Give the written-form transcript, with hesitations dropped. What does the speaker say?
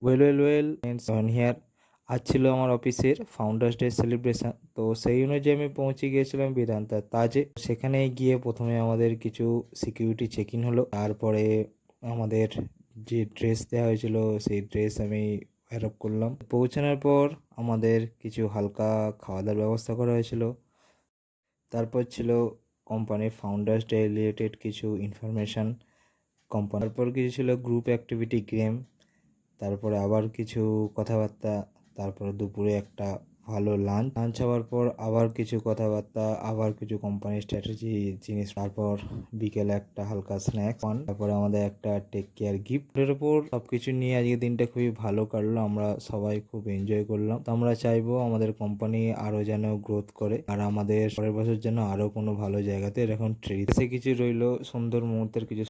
Well here. আজ ছিল আমার অফিসের ফাউন্ডার্স ডে সেলিব্রেশন। তো সেই অনুযায়ী আমি পৌঁছে গিয়েছিলাম বেদান্তা তাজে। সেখানে গিয়ে প্রথমে আমাদের কিছু সিকিউরিটি চেক ইন হলো। তারপরে আমাদের যে ড্রেস দেওয়া হয়েছিল সেই ড্রেস আমি অ্যাডপ্ট করলাম। পৌঁছানোর পর আমাদের কিছু হালকা খাওয়া দাওয়ার ব্যবস্থা করা হয়েছিল। তারপর ছিল কোম্পানির ফাউন্ডার্স ডে রিলেটেড কিছু ইনফরমেশান কোম্পানি। তারপর কিছু ছিল গ্রুপ অ্যাক্টিভিটি গেম। তারপরে আবার কিছু কথাবার্তা। তারপরে দুপুরে একটা ভালো লাঞ্চ হওয়ার পর আবার কিছু কথাবার্তা, আবার কিছু কোম্পানির স্ট্র্যাটেজি জিনিস। তারপর বিকেলে একটা হালকা স্ন্যাক্স। তারপরে আমাদের একটা টেক কেয়ার গিফটের ওপর সবকিছু নিয়ে আজকে দিনটা খুবই ভালো কাটলো। আমরা সবাই খুব এনজয় করলাম। তো আমরা চাইবো আমাদের কোম্পানি আরো যেন গ্রোথ করে, আর আমাদের পরের বছর যেন আরো কোনো ভালো জায়গাতে এরকম ট্রিট কিছু রইলো সুন্দর মুহূর্তের কিছু